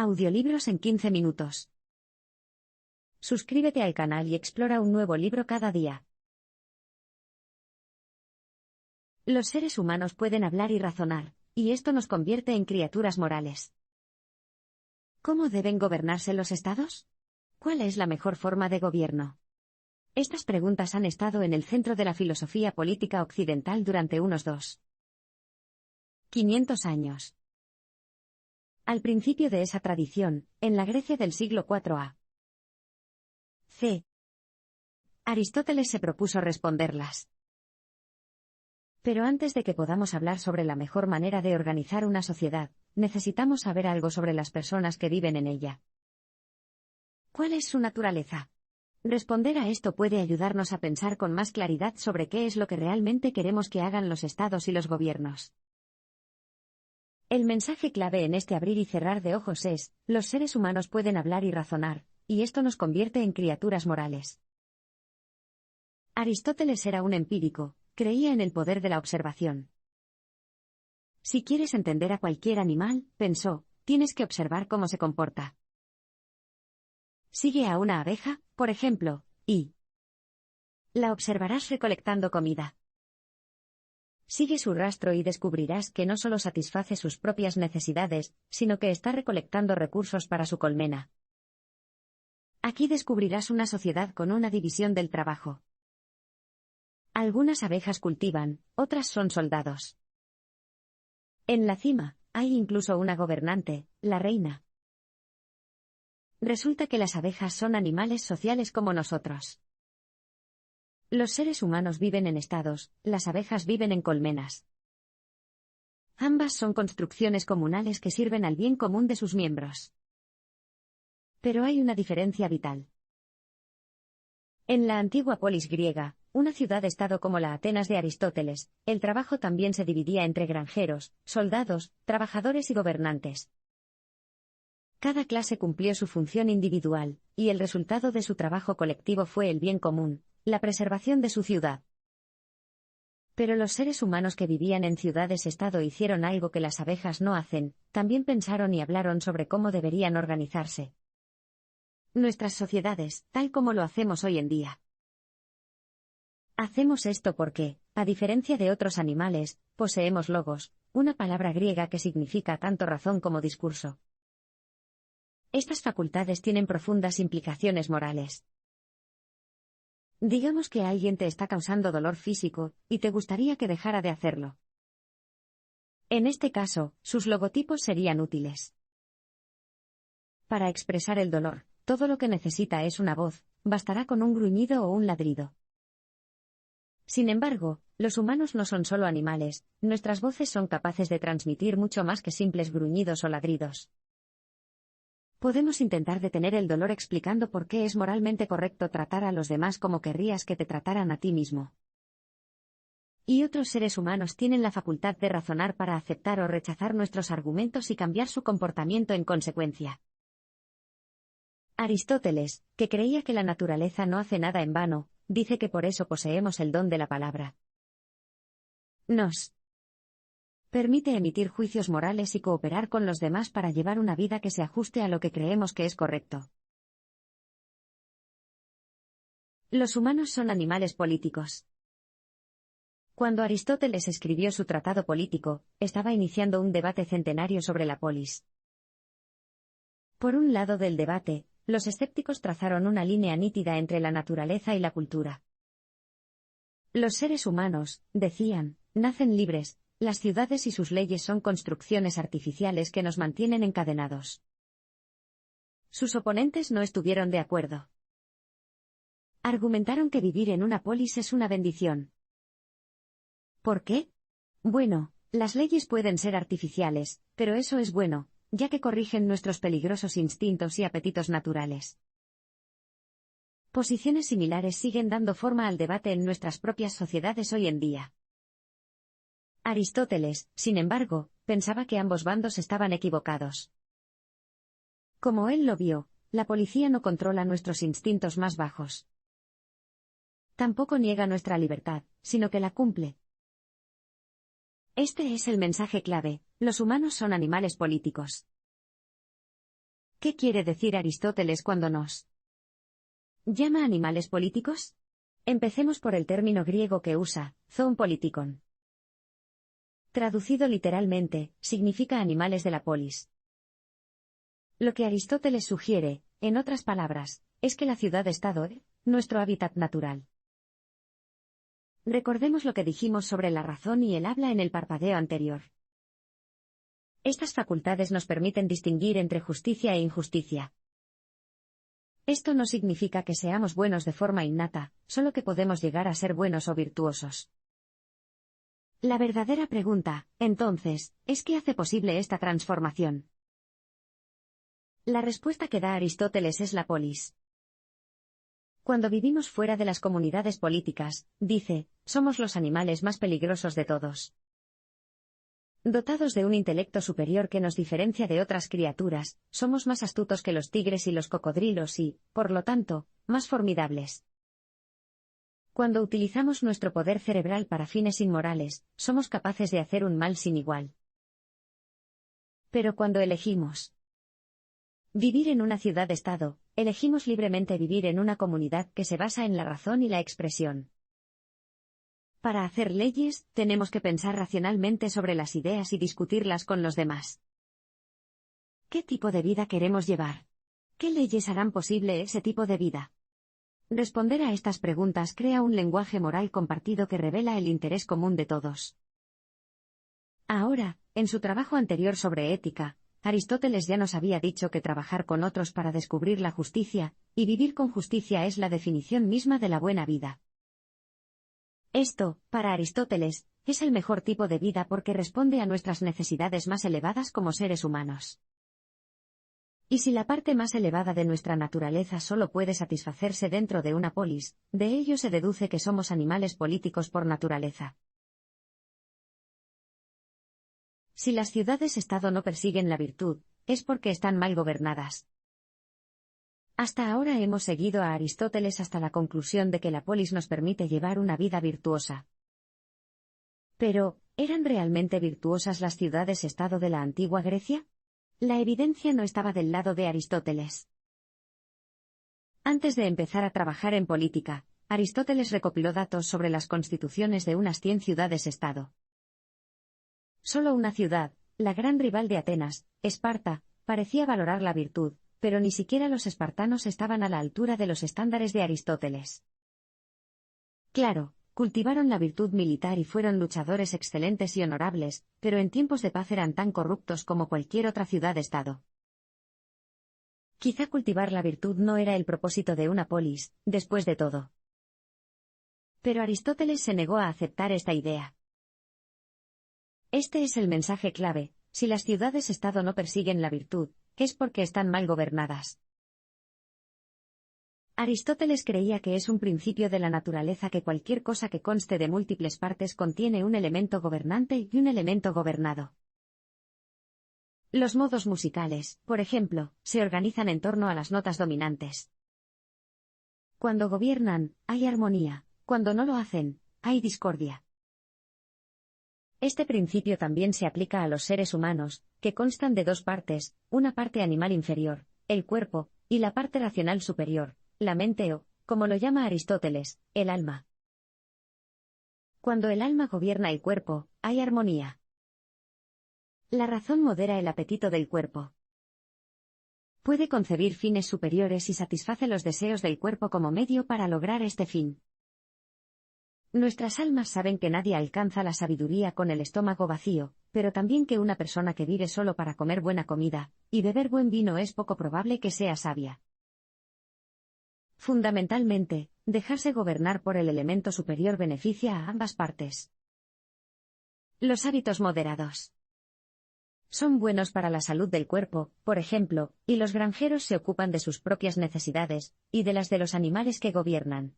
Audiolibros en 15 minutos. Suscríbete al canal y explora un nuevo libro cada día. Los seres humanos pueden hablar y razonar, y esto nos convierte en criaturas morales. ¿Cómo deben gobernarse los estados? ¿Cuál es la mejor forma de gobierno? Estas preguntas han estado en el centro de la filosofía política occidental durante unos 500 años. Al principio de esa tradición, en la Grecia del siglo IV a.C., Aristóteles se propuso responderlas. Pero antes de que podamos hablar sobre la mejor manera de organizar una sociedad, necesitamos saber algo sobre las personas que viven en ella. ¿Cuál es su naturaleza? Responder a esto puede ayudarnos a pensar con más claridad sobre qué es lo que realmente queremos que hagan los estados y los gobiernos. El mensaje clave en este abrir y cerrar de ojos es: los seres humanos pueden hablar y razonar, y esto nos convierte en criaturas morales. Aristóteles era un empírico, creía en el poder de la observación. Si quieres entender a cualquier animal, pensó, tienes que observar cómo se comporta. Sigue a una abeja, por ejemplo, y la observarás recolectando comida. Sigue su rastro y descubrirás que no solo satisface sus propias necesidades, sino que está recolectando recursos para su colmena. Aquí descubrirás una sociedad con una división del trabajo. Algunas abejas cultivan, otras son soldados. En la cima, hay incluso una gobernante, la reina. Resulta que las abejas son animales sociales como nosotros. Los seres humanos viven en estados, las abejas viven en colmenas. Ambas son construcciones comunales que sirven al bien común de sus miembros. Pero hay una diferencia vital. En la antigua polis griega, una ciudad-estado como la Atenas de Aristóteles, el trabajo también se dividía entre granjeros, soldados, trabajadores y gobernantes. Cada clase cumplió su función individual, y el resultado de su trabajo colectivo fue el bien común, la preservación de su ciudad. Pero los seres humanos que vivían en ciudades-estado hicieron algo que las abejas no hacen, también pensaron y hablaron sobre cómo deberían organizarse nuestras sociedades, tal como lo hacemos hoy en día. Hacemos esto porque, a diferencia de otros animales, poseemos logos, una palabra griega que significa tanto razón como discurso. Estas facultades tienen profundas implicaciones morales. Digamos que alguien te está causando dolor físico, y te gustaría que dejara de hacerlo. En este caso, sus logotipos serían útiles. Para expresar el dolor, todo lo que necesita es una voz, bastará con un gruñido o un ladrido. Sin embargo, los humanos no son solo animales, nuestras voces son capaces de transmitir mucho más que simples gruñidos o ladridos. Podemos intentar detener el dolor explicando por qué es moralmente correcto tratar a los demás como querrías que te trataran a ti mismo. Y otros seres humanos tienen la facultad de razonar para aceptar o rechazar nuestros argumentos y cambiar su comportamiento en consecuencia. Aristóteles, que creía que la naturaleza no hace nada en vano, dice que por eso poseemos el don de la palabra. Nos permite emitir juicios morales y cooperar con los demás para llevar una vida que se ajuste a lo que creemos que es correcto. Los humanos son animales políticos. Cuando Aristóteles escribió su tratado político, estaba iniciando un debate centenario sobre la polis. Por un lado del debate, los escépticos trazaron una línea nítida entre la naturaleza y la cultura. Los seres humanos, decían, nacen libres, las ciudades y sus leyes son construcciones artificiales que nos mantienen encadenados. Sus oponentes no estuvieron de acuerdo. Argumentaron que vivir en una polis es una bendición. ¿Por qué? Bueno, las leyes pueden ser artificiales, pero eso es bueno, ya que corrigen nuestros peligrosos instintos y apetitos naturales. Posiciones similares siguen dando forma al debate en nuestras propias sociedades hoy en día. Aristóteles, sin embargo, pensaba que ambos bandos estaban equivocados. Como él lo vio, la policía no controla nuestros instintos más bajos. Tampoco niega nuestra libertad, sino que la cumple. Este es el mensaje clave: los humanos son animales políticos. ¿Qué quiere decir Aristóteles cuando nos llama animales políticos? Empecemos por el término griego que usa, zoon politikon. Traducido literalmente, significa animales de la polis. Lo que Aristóteles sugiere, en otras palabras, es que la ciudad-estado es nuestro hábitat natural. Recordemos lo que dijimos sobre la razón y el habla en el parpadeo anterior. Estas facultades nos permiten distinguir entre justicia e injusticia. Esto no significa que seamos buenos de forma innata, solo que podemos llegar a ser buenos o virtuosos. La verdadera pregunta, entonces, es ¿qué hace posible esta transformación? La respuesta que da Aristóteles es la polis. Cuando vivimos fuera de las comunidades políticas, dice, somos los animales más peligrosos de todos. Dotados de un intelecto superior que nos diferencia de otras criaturas, somos más astutos que los tigres y los cocodrilos y, por lo tanto, más formidables. Cuando utilizamos nuestro poder cerebral para fines inmorales, somos capaces de hacer un mal sin igual. Pero cuando elegimos vivir en una ciudad-estado, elegimos libremente vivir en una comunidad que se basa en la razón y la expresión. Para hacer leyes, tenemos que pensar racionalmente sobre las ideas y discutirlas con los demás. ¿Qué tipo de vida queremos llevar? ¿Qué leyes harán posible ese tipo de vida? Responder a estas preguntas crea un lenguaje moral compartido que revela el interés común de todos. Ahora, en su trabajo anterior sobre ética, Aristóteles ya nos había dicho que trabajar con otros para descubrir la justicia, y vivir con justicia es la definición misma de la buena vida. Esto, para Aristóteles, es el mejor tipo de vida porque responde a nuestras necesidades más elevadas como seres humanos. Y si la parte más elevada de nuestra naturaleza solo puede satisfacerse dentro de una polis, de ello se deduce que somos animales políticos por naturaleza. Si las ciudades-estado no persiguen la virtud, es porque están mal gobernadas. Hasta ahora hemos seguido a Aristóteles hasta la conclusión de que la polis nos permite llevar una vida virtuosa. Pero, ¿eran realmente virtuosas las ciudades-estado de la antigua Grecia? La evidencia no estaba del lado de Aristóteles. Antes de empezar a trabajar en política, Aristóteles recopiló datos sobre las constituciones de unas 100 ciudades-estado. Solo una ciudad, la gran rival de Atenas, Esparta, parecía valorar la virtud, pero ni siquiera los espartanos estaban a la altura de los estándares de Aristóteles. Claro, cultivaron la virtud militar y fueron luchadores excelentes y honorables, pero en tiempos de paz eran tan corruptos como cualquier otra ciudad-estado. Quizá cultivar la virtud no era el propósito de una polis, después de todo. Pero Aristóteles se negó a aceptar esta idea. Este es el mensaje clave: si las ciudades-estado no persiguen la virtud, es porque están mal gobernadas. Aristóteles creía que es un principio de la naturaleza que cualquier cosa que conste de múltiples partes contiene un elemento gobernante y un elemento gobernado. Los modos musicales, por ejemplo, se organizan en torno a las notas dominantes. Cuando gobiernan, hay armonía; cuando no lo hacen, hay discordia. Este principio también se aplica a los seres humanos, que constan de dos partes, una parte animal inferior, el cuerpo, y la parte racional superior, la mente o, como lo llama Aristóteles, el alma. Cuando el alma gobierna el cuerpo, hay armonía. La razón modera el apetito del cuerpo. Puede concebir fines superiores y satisface los deseos del cuerpo como medio para lograr este fin. Nuestras almas saben que nadie alcanza la sabiduría con el estómago vacío, pero también que una persona que vive solo para comer buena comida y beber buen vino es poco probable que sea sabia. Fundamentalmente, dejarse gobernar por el elemento superior beneficia a ambas partes. Los hábitos moderados son buenos para la salud del cuerpo, por ejemplo, y los granjeros se ocupan de sus propias necesidades y de las de los animales que gobiernan.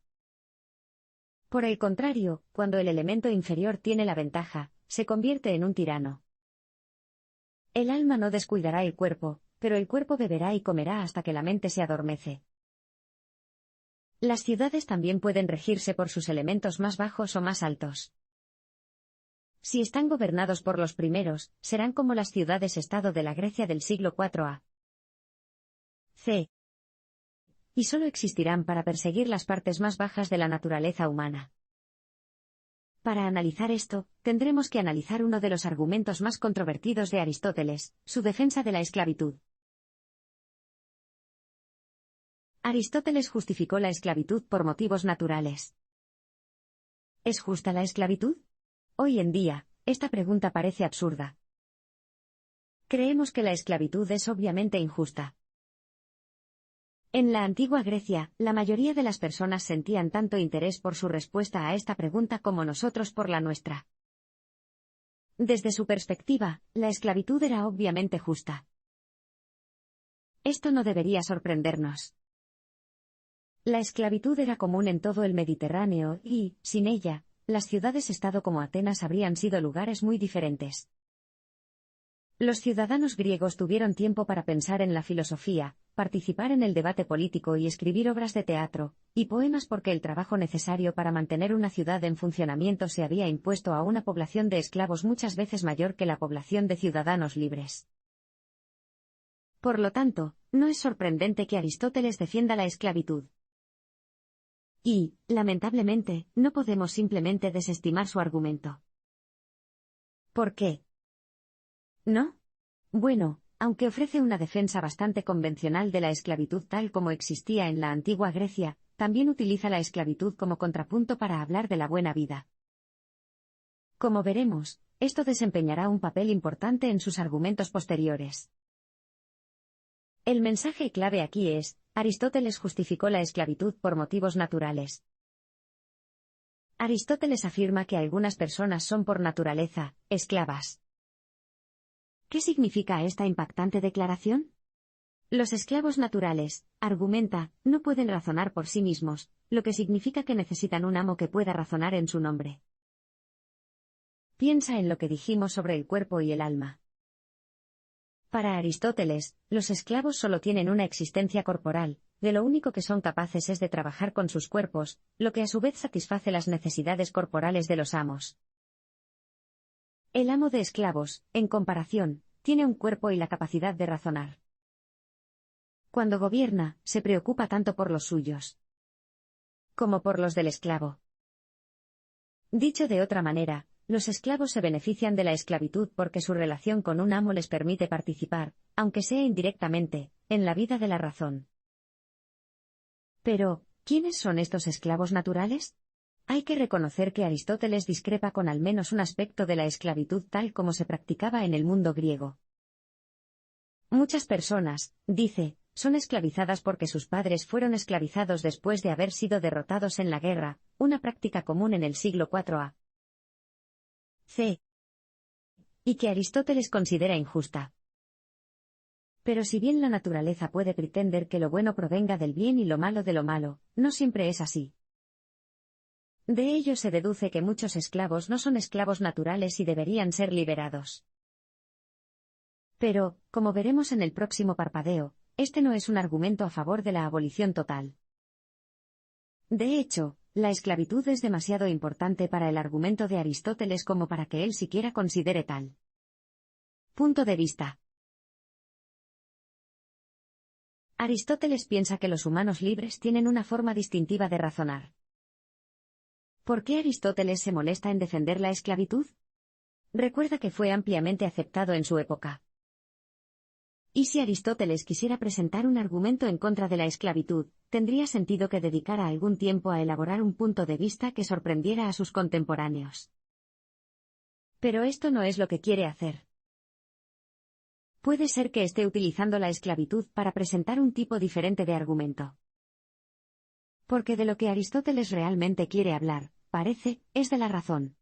Por el contrario, cuando el elemento inferior tiene la ventaja, se convierte en un tirano. El alma no descuidará el cuerpo, pero el cuerpo beberá y comerá hasta que la mente se adormece. Las ciudades también pueden regirse por sus elementos más bajos o más altos. Si están gobernados por los primeros, serán como las ciudades-estado de la Grecia del siglo IV a. C. Y solo existirán para perseguir las partes más bajas de la naturaleza humana. Para analizar esto, tendremos que analizar uno de los argumentos más controvertidos de Aristóteles, su defensa de la esclavitud. Aristóteles justificó la esclavitud por motivos naturales. ¿Es justa la esclavitud? Hoy en día, esta pregunta parece absurda. Creemos que la esclavitud es obviamente injusta. En la antigua Grecia, la mayoría de las personas sentían tanto interés por su respuesta a esta pregunta como nosotros por la nuestra. Desde su perspectiva, la esclavitud era obviamente justa. Esto no debería sorprendernos. La esclavitud era común en todo el Mediterráneo y, sin ella, las ciudades-estado como Atenas habrían sido lugares muy diferentes. Los ciudadanos griegos tuvieron tiempo para pensar en la filosofía, participar en el debate político y escribir obras de teatro y poemas porque el trabajo necesario para mantener una ciudad en funcionamiento se había impuesto a una población de esclavos muchas veces mayor que la población de ciudadanos libres. Por lo tanto, no es sorprendente que Aristóteles defienda la esclavitud. Y, lamentablemente, no podemos simplemente desestimar su argumento. ¿Por qué? ¿No? Bueno, aunque ofrece una defensa bastante convencional de la esclavitud tal como existía en la antigua Grecia, también utiliza la esclavitud como contrapunto para hablar de la buena vida. Como veremos, esto desempeñará un papel importante en sus argumentos posteriores. El mensaje clave aquí es, Aristóteles justificó la esclavitud por motivos naturales. Aristóteles afirma que algunas personas son por naturaleza esclavas. ¿Qué significa esta impactante declaración? Los esclavos naturales, argumenta, no pueden razonar por sí mismos, lo que significa que necesitan un amo que pueda razonar en su nombre. Piensa en lo que dijimos sobre el cuerpo y el alma. Para Aristóteles, los esclavos solo tienen una existencia corporal, de lo único que son capaces es de trabajar con sus cuerpos, lo que a su vez satisface las necesidades corporales de los amos. El amo de esclavos, en comparación, tiene un cuerpo y la capacidad de razonar. Cuando gobierna, se preocupa tanto por los suyos como por los del esclavo. Dicho de otra manera, los esclavos se benefician de la esclavitud porque su relación con un amo les permite participar, aunque sea indirectamente, en la vida de la razón. Pero, ¿quiénes son estos esclavos naturales? Hay que reconocer que Aristóteles discrepa con al menos un aspecto de la esclavitud tal como se practicaba en el mundo griego. Muchas personas, dice, son esclavizadas porque sus padres fueron esclavizados después de haber sido derrotados en la guerra, una práctica común en el siglo IV a. C. Y que Aristóteles considera injusta. Pero si bien la naturaleza puede pretender que lo bueno provenga del bien y lo malo de lo malo, no siempre es así. De ello se deduce que muchos esclavos no son esclavos naturales y deberían ser liberados. Pero, como veremos en el próximo parpadeo, este no es un argumento a favor de la abolición total. De hecho, la esclavitud es demasiado importante para el argumento de Aristóteles como para que él siquiera considere tal. Punto de vista. Aristóteles piensa que los humanos libres tienen una forma distintiva de razonar. ¿Por qué Aristóteles se molesta en defender la esclavitud? Recuerda que fue ampliamente aceptado en su época. Y si Aristóteles quisiera presentar un argumento en contra de la esclavitud, tendría sentido que dedicara algún tiempo a elaborar un punto de vista que sorprendiera a sus contemporáneos. Pero esto no es lo que quiere hacer. Puede ser que esté utilizando la esclavitud para presentar un tipo diferente de argumento. Porque de lo que Aristóteles realmente quiere hablar, parece, es de la razón.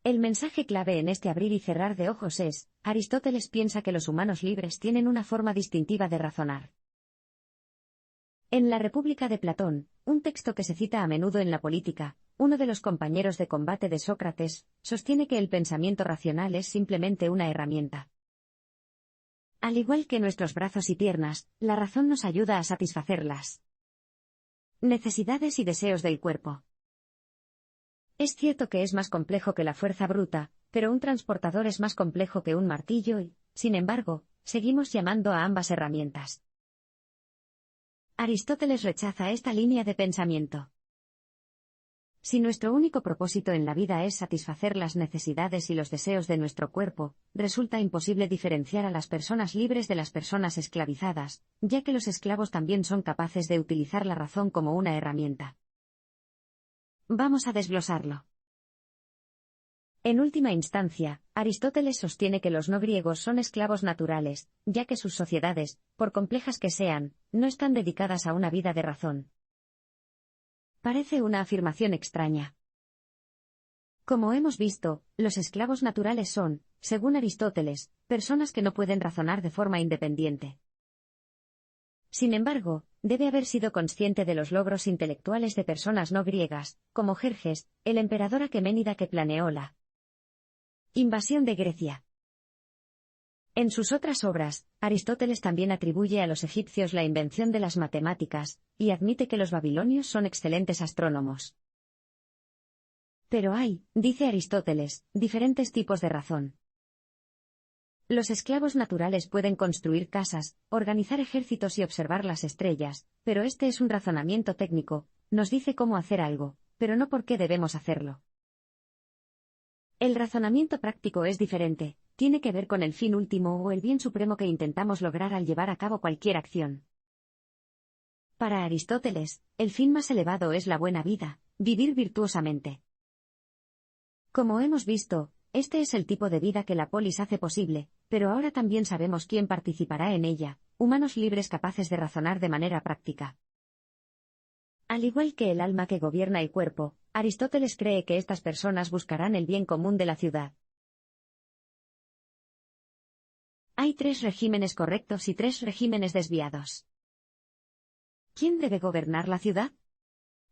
El mensaje clave en este abrir y cerrar de ojos es, Aristóteles piensa que los humanos libres tienen una forma distintiva de razonar. En la República de Platón, un texto que se cita a menudo en la política, uno de los compañeros de combate de Sócrates, sostiene que el pensamiento racional es simplemente una herramienta. Al igual que nuestros brazos y piernas, la razón nos ayuda a satisfacer las necesidades y deseos del cuerpo. Es cierto que es más complejo que la fuerza bruta, pero un transportador es más complejo que un martillo y, sin embargo, seguimos llamando a ambas herramientas Aristóteles rechaza esta línea de pensamiento. Si nuestro único propósito en la vida es satisfacer las necesidades y los deseos de nuestro cuerpo, resulta imposible diferenciar a las personas libres de las personas esclavizadas, ya que los esclavos también son capaces de utilizar la razón como una herramienta. Vamos a desglosarlo. En última instancia, Aristóteles sostiene que los no griegos son esclavos naturales, ya que sus sociedades, por complejas que sean, no están dedicadas a una vida de razón. Parece una afirmación extraña. Como hemos visto, los esclavos naturales son, según Aristóteles, personas que no pueden razonar de forma independiente. Sin embargo, debe haber sido consciente de los logros intelectuales de personas no griegas, como Jerjes, el emperador aqueménida que planeó la invasión de Grecia. En sus otras obras, Aristóteles también atribuye a los egipcios la invención de las matemáticas, y admite que los babilonios son excelentes astrónomos. Pero hay, dice Aristóteles, diferentes tipos de razón. Los esclavos naturales pueden construir casas, organizar ejércitos y observar las estrellas, pero este es un razonamiento técnico, nos dice cómo hacer algo, pero no por qué debemos hacerlo. El razonamiento práctico es diferente, tiene que ver con el fin último o el bien supremo que intentamos lograr al llevar a cabo cualquier acción. Para Aristóteles, el fin más elevado es la buena vida, vivir virtuosamente. Como hemos visto, este es el tipo de vida que la polis hace posible, pero ahora también sabemos quién participará en ella, humanos libres capaces de razonar de manera práctica. Al igual que el alma que gobierna el cuerpo, Aristóteles cree que estas personas buscarán el bien común de la ciudad. Hay 3 regímenes correctos y 3 regímenes desviados. ¿Quién debe gobernar la ciudad?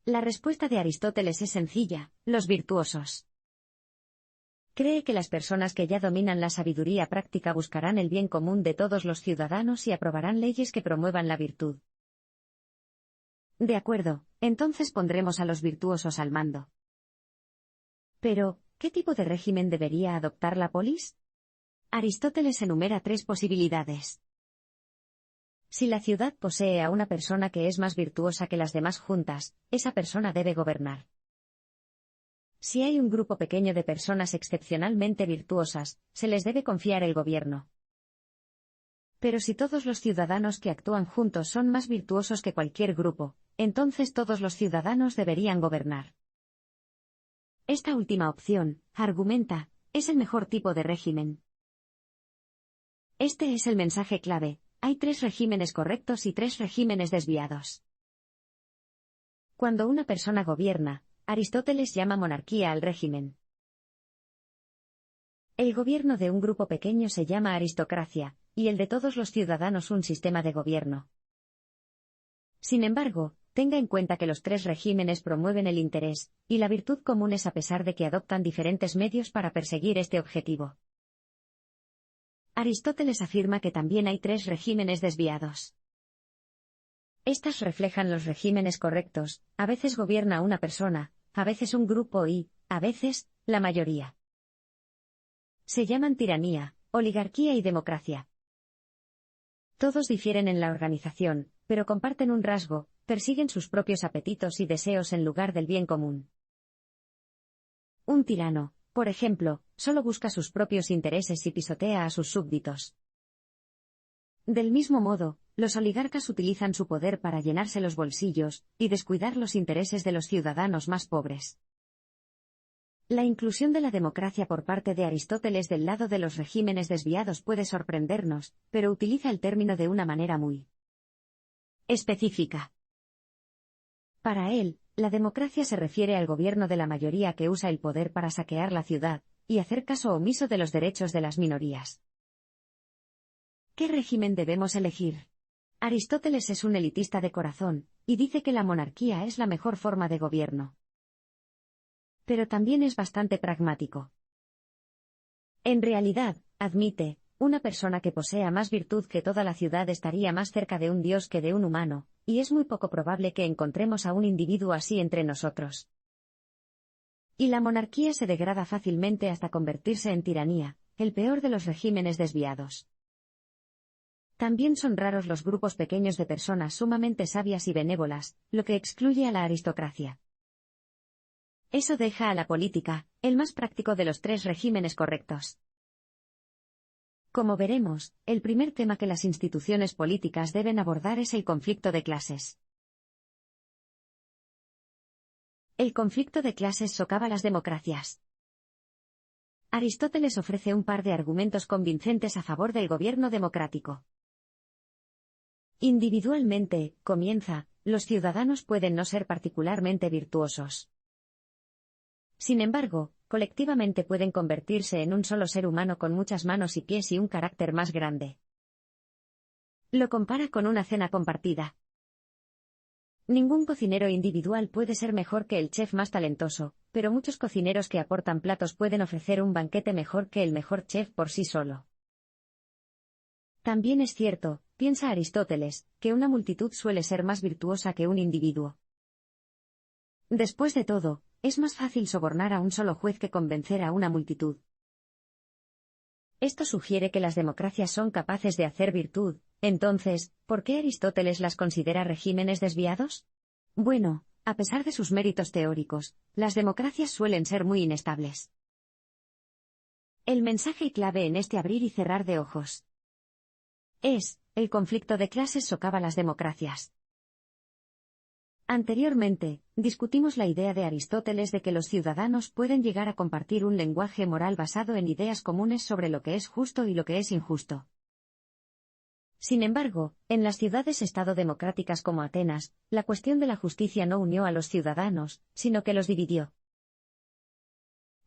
La respuesta de Aristóteles es sencilla: los virtuosos. Cree que las personas que ya dominan la sabiduría práctica buscarán el bien común de todos los ciudadanos y aprobarán leyes que promuevan la virtud. De acuerdo, entonces pondremos a los virtuosos al mando. Pero, ¿qué tipo de régimen debería adoptar la polis? Aristóteles enumera 3 posibilidades. Si la ciudad posee a una persona que es más virtuosa que las demás juntas, esa persona debe gobernar. Si hay un grupo pequeño de personas excepcionalmente virtuosas, se les debe confiar el gobierno. Pero si todos los ciudadanos que actúan juntos son más virtuosos que cualquier grupo, entonces todos los ciudadanos deberían gobernar. Esta última opción, argumenta, es el mejor tipo de régimen. Este es el mensaje clave: hay 3 regímenes correctos y 3 regímenes desviados. Cuando una persona gobierna, Aristóteles llama monarquía al régimen. El gobierno de un grupo pequeño se llama aristocracia, y el de todos los ciudadanos un sistema de gobierno. Sin embargo, tenga en cuenta que los 3 regímenes promueven el interés y la virtud comunes a pesar de que adoptan diferentes medios para perseguir este objetivo. Aristóteles afirma que también hay 3 regímenes desviados. Estas reflejan los regímenes correctos: a veces gobierna una persona, a veces un grupo y, a veces, la mayoría. Se llaman tiranía, oligarquía y democracia. Todos difieren en la organización, pero comparten un rasgo: persiguen sus propios apetitos y deseos en lugar del bien común. Un tirano, por ejemplo, solo busca sus propios intereses y pisotea a sus súbditos. Del mismo modo, los oligarcas utilizan su poder para llenarse los bolsillos y descuidar los intereses de los ciudadanos más pobres. La inclusión de la democracia por parte de Aristóteles del lado de los regímenes desviados puede sorprendernos, pero utiliza el término de una manera muy específica. Para él, la democracia se refiere al gobierno de la mayoría que usa el poder para saquear la ciudad y hacer caso omiso de los derechos de las minorías. ¿Qué régimen debemos elegir? Aristóteles es un elitista de corazón, y dice que la monarquía es la mejor forma de gobierno. Pero también es bastante pragmático. En realidad, admite, una persona que posea más virtud que toda la ciudad estaría más cerca de un dios que de un humano, y es muy poco probable que encontremos a un individuo así entre nosotros. Y la monarquía se degrada fácilmente hasta convertirse en tiranía, el peor de los regímenes desviados. También son raros los grupos pequeños de personas sumamente sabias y benévolas, lo que excluye a la aristocracia. Eso deja a la política, el más práctico de los tres regímenes correctos. Como veremos, el primer tema que las instituciones políticas deben abordar es el conflicto de clases. El conflicto de clases socava las democracias. Aristóteles ofrece un par de argumentos convincentes a favor del gobierno democrático. Individualmente, comienza, los ciudadanos pueden no ser particularmente virtuosos. Sin embargo, colectivamente pueden convertirse en un solo ser humano con muchas manos y pies y un carácter más grande. Lo compara con una cena compartida. Ningún cocinero individual puede ser mejor que el chef más talentoso, pero muchos cocineros que aportan platos pueden ofrecer un banquete mejor que el mejor chef por sí solo. También es cierto, piensa Aristóteles, que una multitud suele ser más virtuosa que un individuo. Después de todo, es más fácil sobornar a un solo juez que convencer a una multitud. Esto sugiere que las democracias son capaces de hacer virtud. Entonces, ¿por qué Aristóteles las considera regímenes desviados? Bueno, a pesar de sus méritos teóricos, las democracias suelen ser muy inestables. El mensaje clave en este abrir y cerrar de ojos es: el conflicto de clases socava las democracias. Anteriormente, discutimos la idea de Aristóteles de que los ciudadanos pueden llegar a compartir un lenguaje moral basado en ideas comunes sobre lo que es justo y lo que es injusto. Sin embargo, en las ciudades-estado democráticas como Atenas, la cuestión de la justicia no unió a los ciudadanos, sino que los dividió.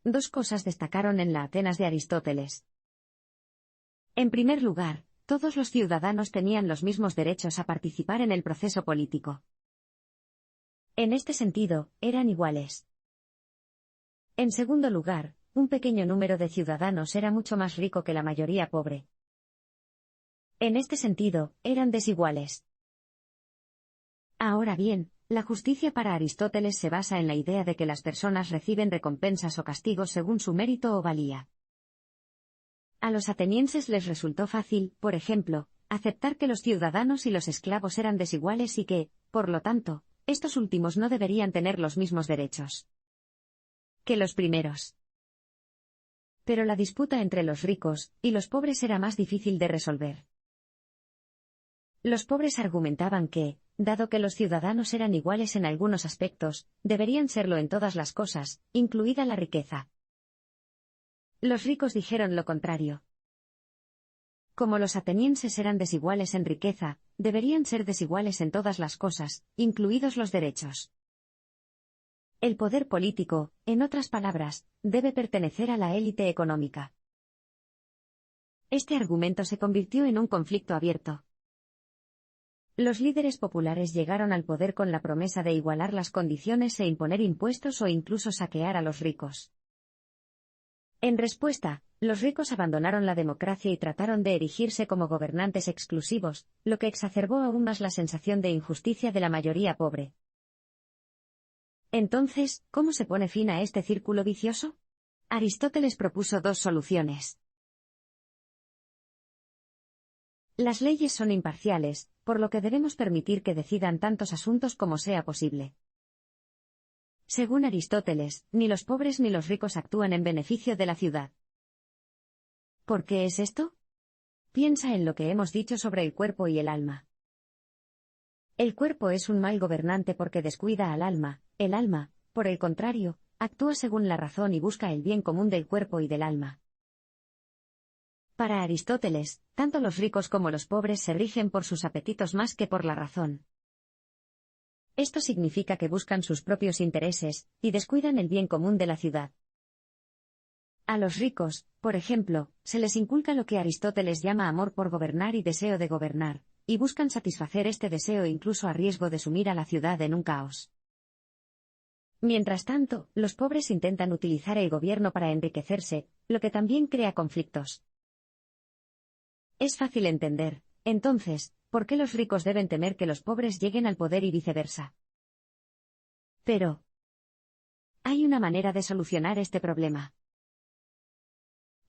Dos cosas destacaron en la Atenas de Aristóteles. En primer lugar, todos los ciudadanos tenían los mismos derechos a participar en el proceso político. En este sentido, eran iguales. En segundo lugar, un pequeño número de ciudadanos era mucho más rico que la mayoría pobre. En este sentido, eran desiguales. Ahora bien, la justicia para Aristóteles se basa en la idea de que las personas reciben recompensas o castigos según su mérito o valía. A los atenienses les resultó fácil, por ejemplo, aceptar que los ciudadanos y los esclavos eran desiguales y que, por lo tanto, estos últimos no deberían tener los mismos derechos que los primeros. Pero la disputa entre los ricos y los pobres era más difícil de resolver. Los pobres argumentaban que, dado que los ciudadanos eran iguales en algunos aspectos, deberían serlo en todas las cosas, incluida la riqueza. Los ricos dijeron lo contrario. Como los atenienses eran desiguales en riqueza, deberían ser desiguales en todas las cosas, incluidos los derechos. El poder político, en otras palabras, debe pertenecer a la élite económica. Este argumento se convirtió en un conflicto abierto. Los líderes populares llegaron al poder con la promesa de igualar las condiciones e imponer impuestos o incluso saquear a los ricos. En respuesta, los ricos abandonaron la democracia y trataron de erigirse como gobernantes exclusivos, lo que exacerbó aún más la sensación de injusticia de la mayoría pobre. Entonces, ¿cómo se pone fin a este círculo vicioso? Aristóteles propuso dos soluciones. Las leyes son imparciales, por lo que debemos permitir que decidan tantos asuntos como sea posible. Según Aristóteles, ni los pobres ni los ricos actúan en beneficio de la ciudad. ¿Por qué es esto? Piensa en lo que hemos dicho sobre el cuerpo y el alma. El cuerpo es un mal gobernante porque descuida al alma. El alma, por el contrario, actúa según la razón y busca el bien común del cuerpo y del alma. Para Aristóteles, tanto los ricos como los pobres se rigen por sus apetitos más que por la razón. Esto significa que buscan sus propios intereses, y descuidan el bien común de la ciudad. A los ricos, por ejemplo, se les inculca lo que Aristóteles llama amor por gobernar y deseo de gobernar, y buscan satisfacer este deseo incluso a riesgo de sumir a la ciudad en un caos. Mientras tanto, los pobres intentan utilizar el gobierno para enriquecerse, lo que también crea conflictos. Es fácil entender, entonces, por qué los ricos deben temer que los pobres lleguen al poder y viceversa. Pero hay una manera de solucionar este problema.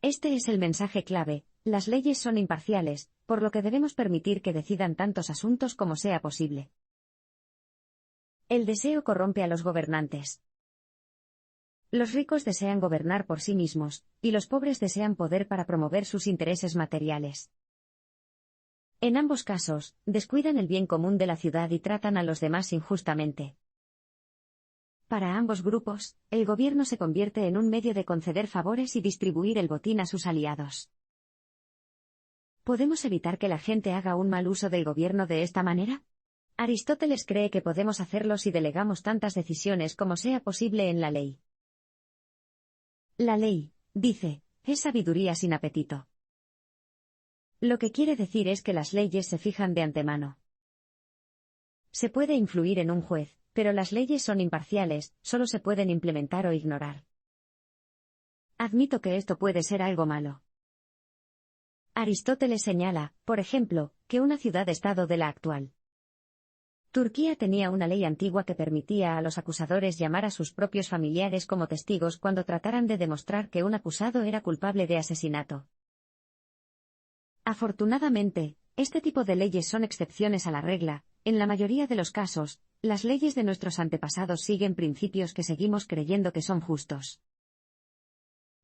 Este es el mensaje clave: las leyes son imparciales, por lo que debemos permitir que decidan tantos asuntos como sea posible. El deseo corrompe a los gobernantes. Los ricos desean gobernar por sí mismos, y los pobres desean poder para promover sus intereses materiales. En ambos casos, descuidan el bien común de la ciudad y tratan a los demás injustamente. Para ambos grupos, el gobierno se convierte en un medio de conceder favores y distribuir el botín a sus aliados. ¿Podemos evitar que la gente haga un mal uso del gobierno de esta manera? Aristóteles cree que podemos hacerlo si delegamos tantas decisiones como sea posible en la ley. La ley, dice, es sabiduría sin apetito. Lo que quiere decir es que las leyes se fijan de antemano. Se puede influir en un juez, pero las leyes son imparciales, solo se pueden implementar o ignorar. Admito que esto puede ser algo malo. Aristóteles señala, por ejemplo, que una ciudad-estado de la actual Turquía tenía una ley antigua que permitía a los acusadores llamar a sus propios familiares como testigos cuando trataran de demostrar que un acusado era culpable de asesinato. Afortunadamente, este tipo de leyes son excepciones a la regla. En la mayoría de los casos, las leyes de nuestros antepasados siguen principios que seguimos creyendo que son justos.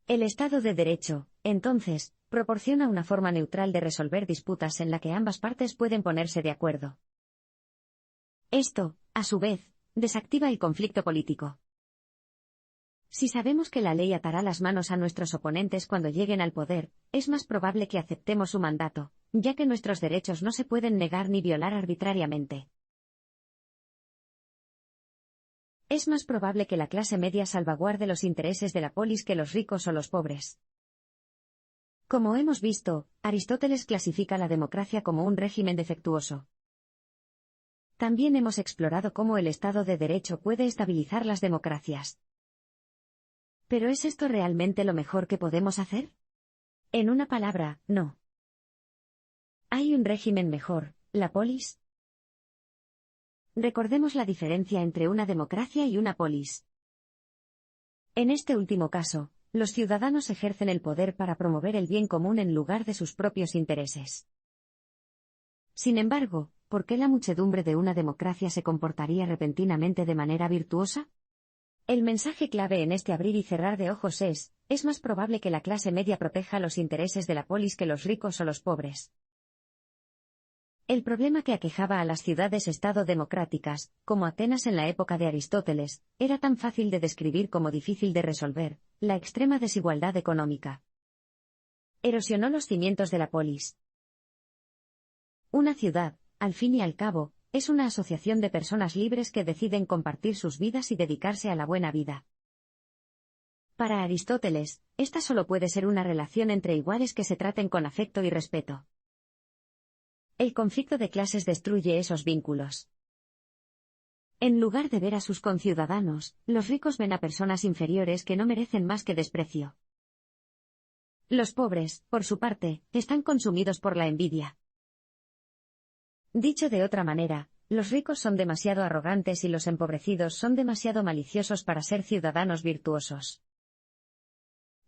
El Estado de Derecho, entonces, proporciona una forma neutral de resolver disputas en la que ambas partes pueden ponerse de acuerdo. Esto, a su vez, desactiva el conflicto político. Si sabemos que la ley atará las manos a nuestros oponentes cuando lleguen al poder, es más probable que aceptemos su mandato, ya que nuestros derechos no se pueden negar ni violar arbitrariamente. Es más probable que la clase media salvaguarde los intereses de la polis que los ricos o los pobres. Como hemos visto, Aristóteles clasifica la democracia como un régimen defectuoso. También hemos explorado cómo el Estado de Derecho puede estabilizar las democracias. ¿Pero es esto realmente lo mejor que podemos hacer? En una palabra, no. ¿Hay un régimen mejor, la polis? Recordemos la diferencia entre una democracia y una polis. En este último caso, los ciudadanos ejercen el poder para promover el bien común en lugar de sus propios intereses. Sin embargo, ¿por qué la muchedumbre de una democracia se comportaría repentinamente de manera virtuosa? El mensaje clave en este abrir y cerrar de ojos es más probable que la clase media proteja los intereses de la polis que los ricos o los pobres. El problema que aquejaba a las ciudades-estado democráticas, como Atenas en la época de Aristóteles, era tan fácil de describir como difícil de resolver: la extrema desigualdad económica. Erosionó los cimientos de la polis. Una ciudad, al fin y al cabo, es una asociación de personas libres que deciden compartir sus vidas y dedicarse a la buena vida. Para Aristóteles, esta solo puede ser una relación entre iguales que se traten con afecto y respeto. El conflicto de clases destruye esos vínculos. En lugar de ver a sus conciudadanos, los ricos ven a personas inferiores que no merecen más que desprecio. Los pobres, por su parte, están consumidos por la envidia. Dicho de otra manera, los ricos son demasiado arrogantes y los empobrecidos son demasiado maliciosos para ser ciudadanos virtuosos.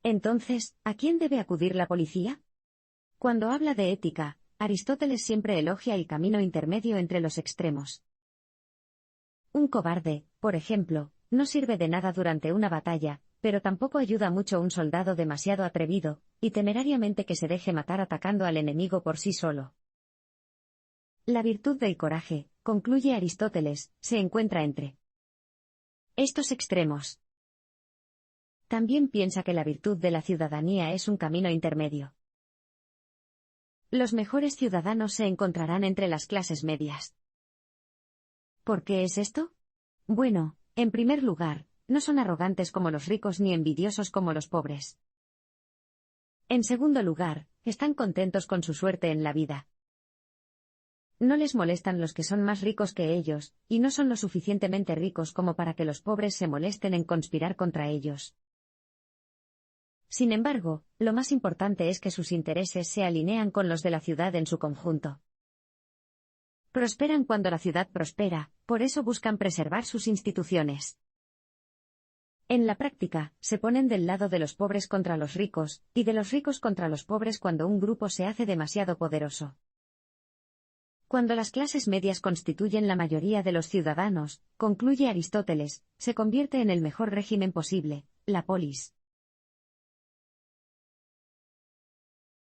Entonces, ¿a quién debe acudir la policía? Cuando habla de ética, Aristóteles siempre elogia el camino intermedio entre los extremos. Un cobarde, por ejemplo, no sirve de nada durante una batalla, pero tampoco ayuda mucho un soldado demasiado atrevido y temerariamente que se deje matar atacando al enemigo por sí solo. La virtud del coraje, concluye Aristóteles, se encuentra entre estos extremos. También piensa que la virtud de la ciudadanía es un camino intermedio. Los mejores ciudadanos se encontrarán entre las clases medias. ¿Por qué es esto? Bueno, en primer lugar, no son arrogantes como los ricos ni envidiosos como los pobres. En segundo lugar, están contentos con su suerte en la vida. No les molestan los que son más ricos que ellos, y no son lo suficientemente ricos como para que los pobres se molesten en conspirar contra ellos. Sin embargo, lo más importante es que sus intereses se alinean con los de la ciudad en su conjunto. Prosperan cuando la ciudad prospera, por eso buscan preservar sus instituciones. En la práctica, se ponen del lado de los pobres contra los ricos, y de los ricos contra los pobres cuando un grupo se hace demasiado poderoso. Cuando las clases medias constituyen la mayoría de los ciudadanos, concluye Aristóteles, se convierte en el mejor régimen posible, la polis.